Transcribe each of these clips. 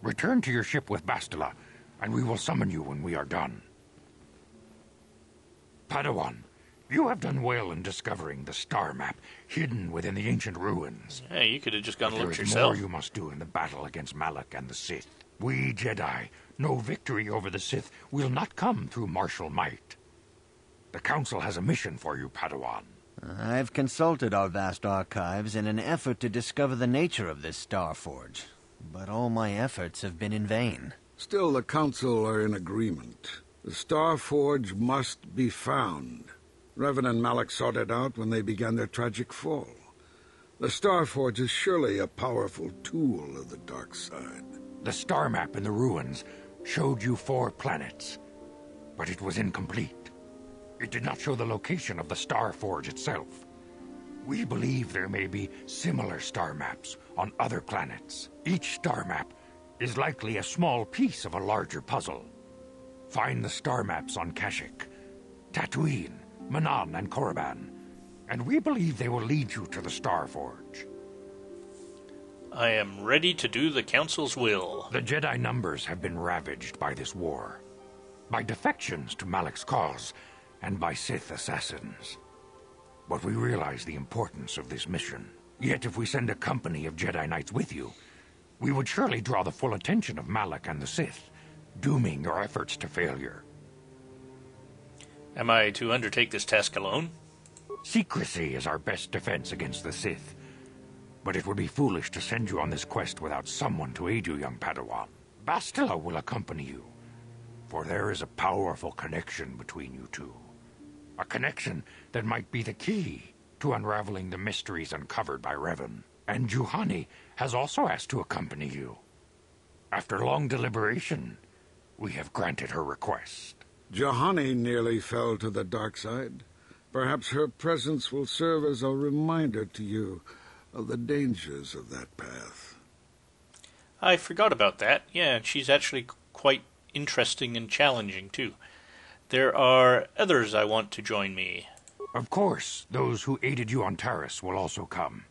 Return to your ship with Bastila, and we will summon you when we are done. Padawan, you have done well in discovering the star map hidden within the ancient ruins. Hey, you could have just gone and looked There is yourself. more you must do in the battle against Malak and the Sith. We Jedi know victory over the Sith will not come through martial might. The Council has a mission for you, Padawan. I've consulted our vast archives in an effort to discover the nature of this Star Forge, but all my efforts have been in vain. Still, the Council are in agreement. The Star Forge must be found. Revan and Malak sought it out when they began their tragic fall. The Star Forge is surely a powerful tool of the dark side. The star map in the ruins showed you 4 planets, but it was incomplete. It did not show the location of the Star Forge itself. We believe there may be similar star maps on other planets. Each star map is likely a small piece of a larger puzzle. Find the star maps on Kashyyyk, Tatooine, Manan, and Korriban, and we believe they will lead you to the Star Forge. I am ready to do the Council's will. The Jedi numbers have been ravaged by this war, by defections to Malak's cause, and by Sith assassins. But we realize the importance of this mission. Yet if we send a company of Jedi Knights with you, we would surely draw the full attention of Malak and the Sith, dooming your efforts to failure. Am I to undertake this task alone? Secrecy is our best defense against the Sith, but it would be foolish to send you on this quest without someone to aid you, young Padawan. Bastila will accompany you, for there is a powerful connection between you two. A connection that might be the key to unraveling the mysteries uncovered by Revan. And Juhani has also asked to accompany you. After long deliberation, we have granted her request. Juhani nearly fell to the dark side. Perhaps her presence will serve as a reminder to you of the dangers of that path. I forgot about that. Yeah, she's actually quite interesting and challenging, too. There are others I want to join me. Of course, those who aided you on Taris will also come.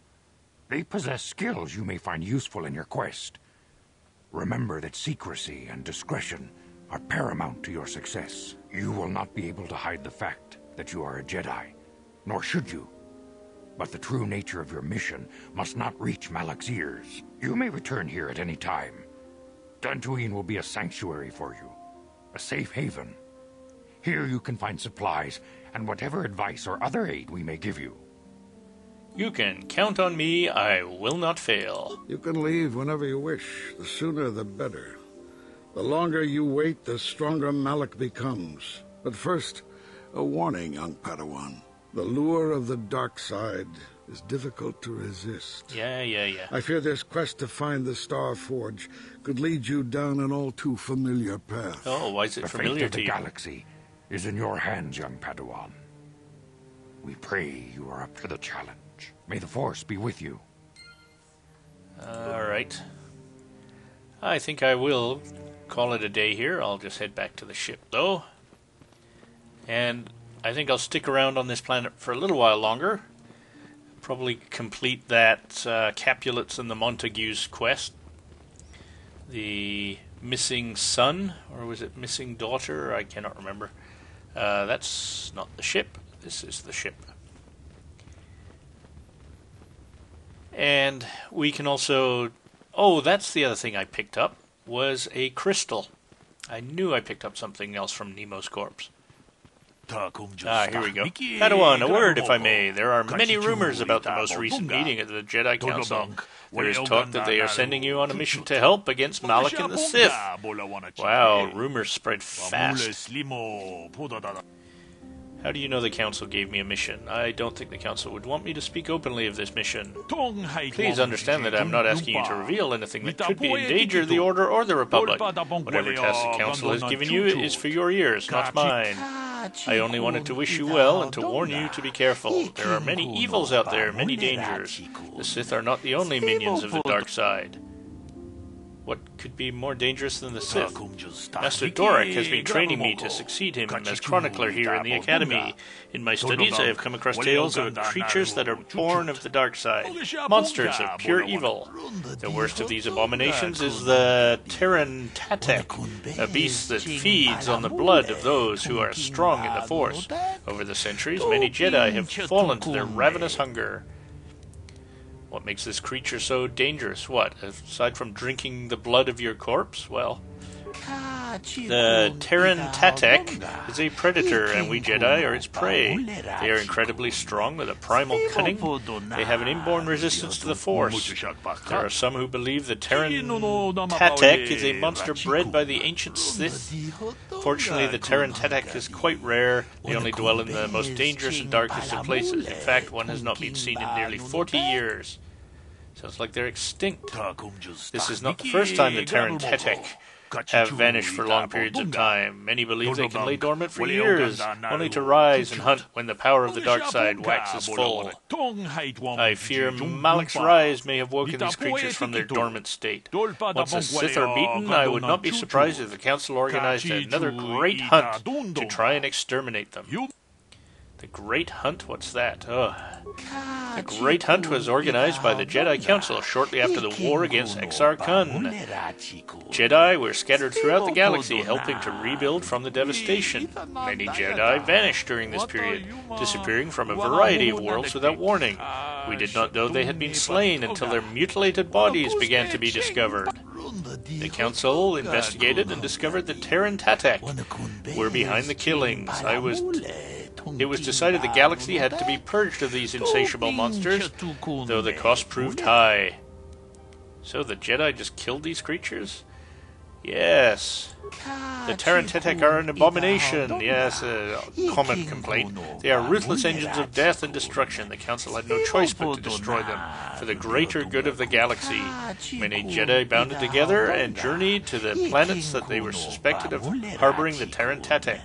They possess skills you may find useful in your quest. Remember that secrecy and discretion are paramount to your success. You will not be able to hide the fact that you are a Jedi, nor should you. But the true nature of your mission must not reach Malak's ears. You may return here at any time. Dantooine will be a sanctuary for you, a safe haven. Here you can find supplies and whatever advice or other aid we may give you. You can count on me. I will not fail. You can leave whenever you wish. The sooner the better. The longer you wait, the stronger Malak becomes. But first, a warning, young Padawan. The lure of the dark side is difficult to resist. Yeah. I fear this quest to find the Star Forge could lead you down an all too familiar path. Oh, why is it familiar The fate to of the you? galaxy is in your hands, young Padawan. We pray you are up to the challenge. May the Force be with you. All right. I think I will call it a day here. I'll just head back to the ship, though. And I think I'll stick around on this planet for a little while longer. Probably complete that Capulets and the Montagues quest. The missing son, or was it missing daughter? I cannot remember. That's not the ship. This is the ship. And we can also... Oh, that's the other thing I picked up, was a crystal. I knew I picked up something else from Nemo's corpse. Here we go. Padawan, a word, if I may. There are many rumors about the most recent meeting of the Jedi Council. There is talk that they are sending you on a mission to help against Malak and the Sith. Wow, rumors spread fast. How do you know the Council gave me a mission? I don't think the Council would want me to speak openly of this mission. Please understand that I'm not asking you to reveal anything that could be endanger the Order or the Republic. Whatever task the Council has given you is for your ears, not mine. I only wanted to wish you well and to warn you to be careful. There are many evils out there, many dangers. The Sith are not the only minions of the dark side. What could be more dangerous than the Sith? Master Doric has been training me to succeed him as chronicler here in the Academy. In my studies, I have come across tales of creatures that are born of the dark side, monsters of pure evil. The worst of these abominations is the Terran Tatek, a beast that feeds on the blood of those who are strong in the Force. Over the centuries, many Jedi have fallen to their ravenous hunger. What makes this creature so dangerous? What, aside from drinking the blood of your corpse? Well, the Terran Tatek is a predator, and we Jedi are its prey. They are incredibly strong with a primal cunning. They have an inborn resistance to the Force. There are some who believe the Terran Tatek is a monster bred by the ancient Sith. Fortunately, the Terran Tatek is quite rare. They only dwell in the most dangerous and darkest of places. In fact, one has not been seen in nearly 40 years. Sounds like they're extinct. This is not the first time the Terran Tatek have vanished for long periods of time. Many believe they can lay dormant for years, only to rise and hunt when the power of the dark side waxes full. I fear Malak's rise may have woken these creatures from their dormant state. Once the Sith are beaten, I would not be surprised if the Council organized another great hunt to try and exterminate them. The Great Hunt? What's that? Ugh. The Great Hunt was organized by the Jedi Council shortly after the war against Exar Kun. Jedi were scattered throughout the galaxy, helping to rebuild from the devastation. Many Jedi vanished during this period, disappearing from a variety of worlds without warning. We did not know they had been slain until their mutilated bodies began to be discovered. The Council investigated and discovered that Terran Tatek were behind the killings. It was decided the galaxy had to be purged of these insatiable monsters, though the cost proved high. So the Jedi just killed these creatures? Yes. The Terran Tatek are an abomination. Yes, a common complaint. They are ruthless engines of death and destruction. The Council had no choice but to destroy them for the greater good of the galaxy. Many Jedi bounded together and journeyed to the planets that they were suspected of harboring the Terran Tatek.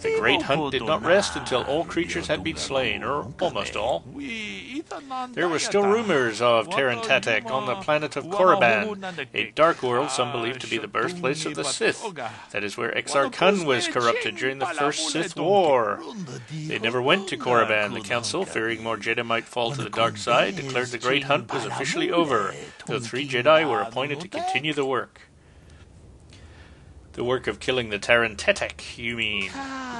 The Great Hunt did not rest until all creatures had been slain, or almost all. There were still rumors of Terran Tatek on the planet of Korriban, a dark world some believe to be the birthplace of the Sith. That is where Exar Kun was corrupted during the First Sith War. They never went to Korriban. The Council, fearing more Jedi might fall to the dark side, declared the Great Hunt was officially over, though 3 Jedi were appointed to continue the work. The work of killing the Terran Tatek, you mean?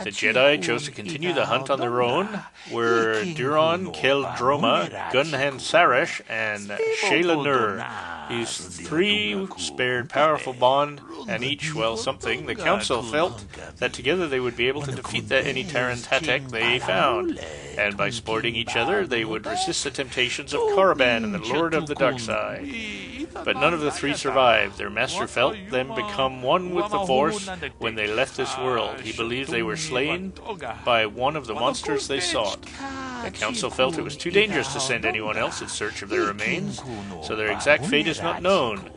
The Jedi chose to continue the hunt on their own, were Duron, Keldroma, Gunhan Sarash, and Shayla Nur. These 3 spared powerful bond, and each, well, something. The Council felt that together they would be able to defeat any Terran Tatek they found, and by supporting each other, they would resist the temptations of Korriban and the Lord of the Dark Side. But none of the 3 survived. Their master felt them become one with the Force when they left this world. He believed they were slain by one of the monsters they sought. The Council felt it was too dangerous to send anyone else in search of their remains, so their exact fate is not known.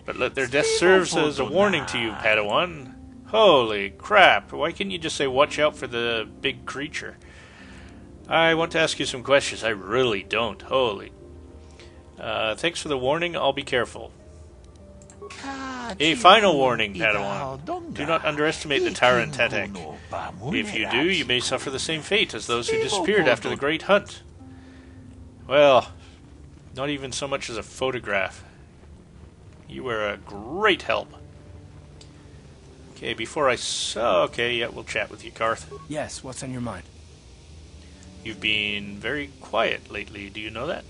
But let their death serve as a warning to you, Padawan. Holy crap, why can't you just say watch out for the big creature? I want to ask you some questions. I really don't. Holy. Thanks for the warning. I'll be careful. A final warning, Padawan. Do not underestimate the Terran Tatek. If you do, you may suffer the same fate as those who disappeared after the Great Hunt. Well, not even so much as a photograph. You were a great help. Okay, before I... okay, yeah, we'll chat with you, Karth. Yes, what's on your mind? You've been very quiet lately. Do you know that?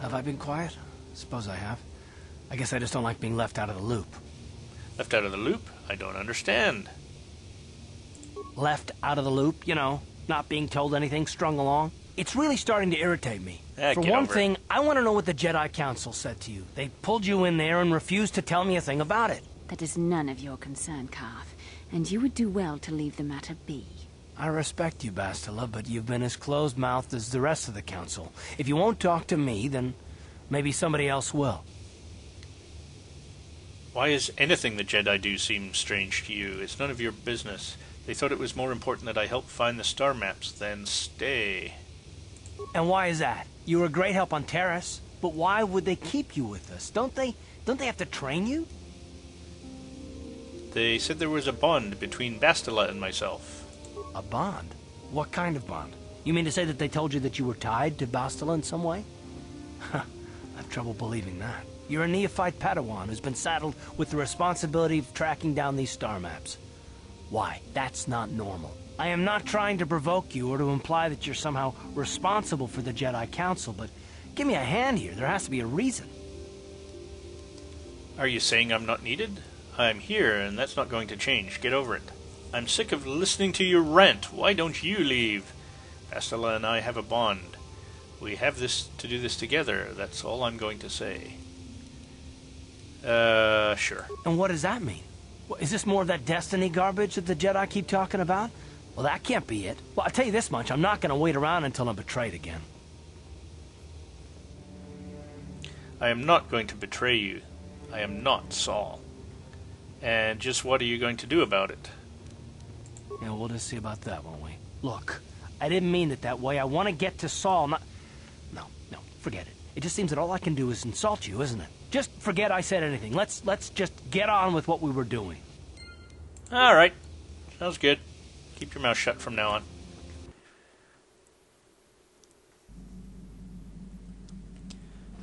Have I been quiet? Suppose I have. I guess I just don't like being left out of the loop. Left out of the loop? I don't understand. Left out of the loop, you know, not being told anything, strung along. It's really starting to irritate me. For one thing, I want to know what the Jedi Council said to you. They pulled you in there and refused to tell me a thing about it. That is none of your concern, Karth, and you would do well to leave the matter be. I respect you, Bastila, but you've been as closed-mouthed as the rest of the Council. If you won't talk to me, then maybe somebody else will. Why is anything the Jedi do seem strange to you? It's none of your business. They thought it was more important that I help find the star maps than stay. And why is that? You were a great help on Terrace, but why would they keep you with us? Don't they have to train you? They said there was a bond between Bastila and myself. A bond? What kind of bond? You mean to say that they told you that you were tied to Bastila in some way? I have trouble believing that. You're a neophyte Padawan who's been saddled with the responsibility of tracking down these star maps. Why? That's not normal. I am not trying to provoke you or to imply that you're somehow responsible for the Jedi Council, but give me a hand here. There has to be a reason. Are you saying I'm not needed? I'm here, and that's not going to change. Get over it. I'm sick of listening to your rant. Why don't you leave? Bastila and I have a bond. We have to do this together. That's all I'm going to say. Sure. And what does that mean? Is this more of that destiny garbage that the Jedi keep talking about? Well, that can't be it. Well, I'll tell you this much. I'm not going to wait around until I'm betrayed again. I am not going to betray you. I am not Saul. And just what are you going to do about it? Yeah, we'll just see about that, won't we? Look, I didn't mean it that way. I want to get to Saul, not... No, forget it. It just seems that all I can do is insult you, isn't it? Just forget I said anything. Let's just get on with what we were doing. All right. Sounds good. Keep your mouth shut from now on.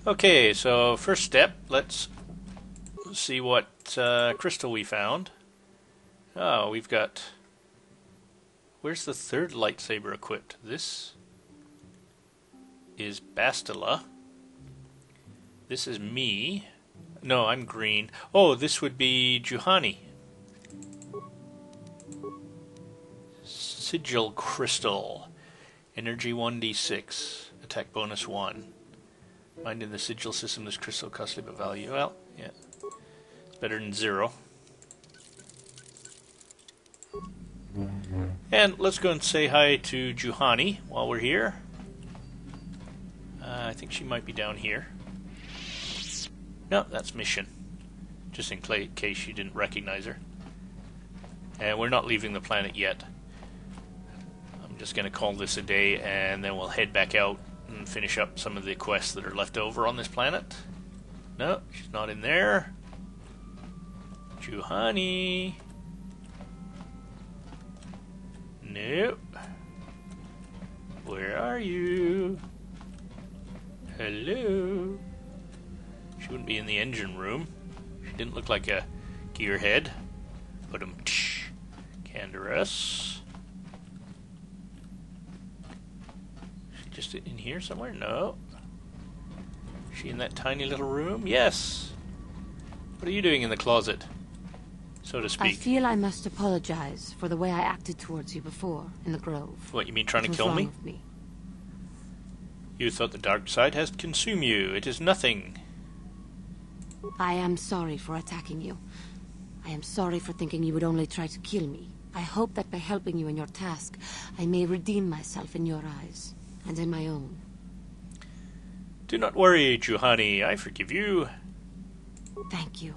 Okay, so first step, let's see what crystal we found. Oh, we've got... Where's the third lightsaber equipped? This is Bastila. This is me. No, I'm green. Oh, this would be Juhani. Sigil crystal. Energy 1d6. Attack bonus 1. Find in the sigil system this crystal costly but value. Well, yeah. It's better than 0. And let's go and say hi to Juhani while we're here. I think she might be down here. No, that's mission. Just in case you didn't recognize her. And we're not leaving the planet yet. I'm just going to call this a day, and then we'll head back out and finish up some of the quests that are left over on this planet. No, she's not in there. Juhani. Nope. Where are you? Hello? She wouldn't be in the engine room. She didn't look like a gearhead. Put him. Canderous. She just in here somewhere? No. She in that tiny little room? Yes. What are you doing in the closet? So to speak. I feel I must apologize for the way I acted towards you before in the Grove. What, you mean trying to kill me? You thought the dark side has consumed you. It is nothing. I am sorry for attacking you. I am sorry for thinking you would only try to kill me. I hope that by helping you in your task, I may redeem myself in your eyes, and in my own. Do not worry, Juhani. I forgive you. Thank you.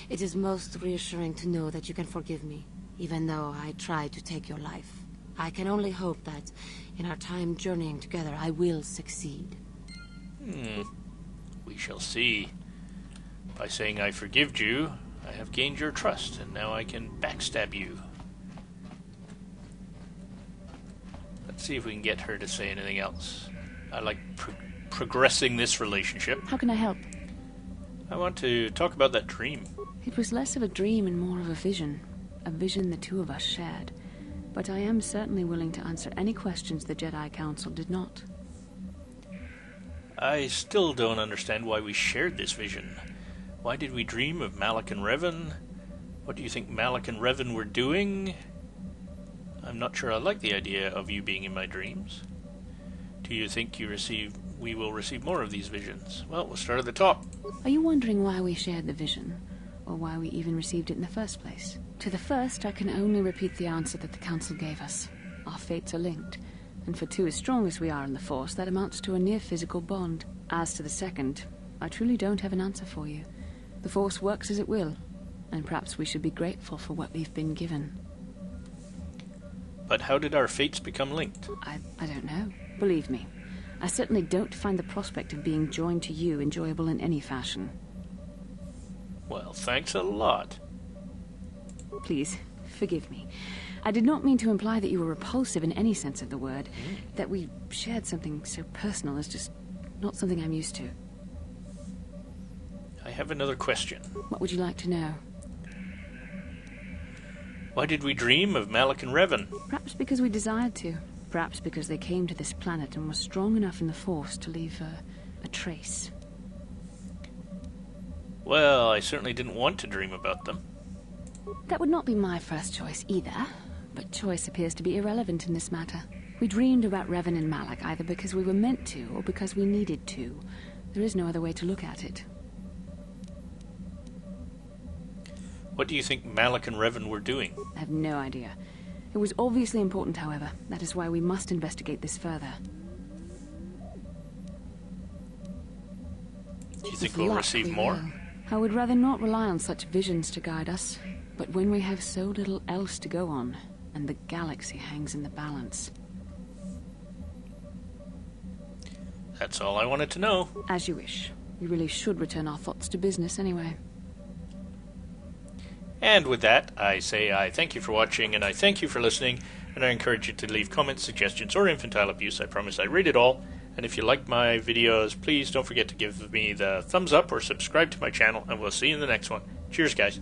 It is most reassuring to know that you can forgive me, even though I tried to take your life. I can only hope that, in our time journeying together, I will succeed. We shall see. By saying I forgive you, I have gained your trust, and now I can backstab you. Let's see if we can get her to say anything else. I like progressing this relationship. How can I help? I want to talk about that dream. It was less of a dream and more of a vision the two of us shared. But I am certainly willing to answer any questions the Jedi Council did not. I still don't understand why we shared this vision. Why did we dream of Malak and Revan? What do you think Malak and Revan were doing? I'm not sure I like the idea of you being in my dreams. Do you think we will receive more of these visions? Well, we'll start at the top. Are you wondering why we shared the vision? Or why we even received it in the first place? To the first, I can only repeat the answer that the Council gave us. Our fates are linked, and for two as strong as we are in the Force, that amounts to a near-physical bond. As to the second, I truly don't have an answer for you. The Force works as it will, and perhaps we should be grateful for what we've been given. But how did our fates become linked? I don't know. Believe me, I certainly don't find the prospect of being joined to you enjoyable in any fashion. Well, thanks a lot. Please, forgive me. I did not mean to imply that you were repulsive in any sense of the word. That we shared something so personal is just not something I'm used to. I have another question. What would you like to know? Why did we dream of Malik and Revan? Perhaps because we desired to. Perhaps because they came to this planet and were strong enough in the Force to leave a trace. Well, I certainly didn't want to dream about them. That would not be my first choice either, but choice appears to be irrelevant in this matter. We dreamed about Revan and Malik either because we were meant to or because we needed to. There is no other way to look at it. What do you think Malik and Revan were doing? I have no idea. It was obviously important, however. That is why we must investigate this further. Do you think we'll receive more? I would rather not rely on such visions to guide us. But when we have so little else to go on, and the galaxy hangs in the balance... That's all I wanted to know. As you wish. We really should return our thoughts to business anyway. And with that, I say I thank you for watching, and I thank you for listening, and I encourage you to leave comments, suggestions, or infantile abuse. I promise I read it all. And if you like my videos, please don't forget to give me the thumbs up or subscribe to my channel, and we'll see you in the next one. Cheers, guys.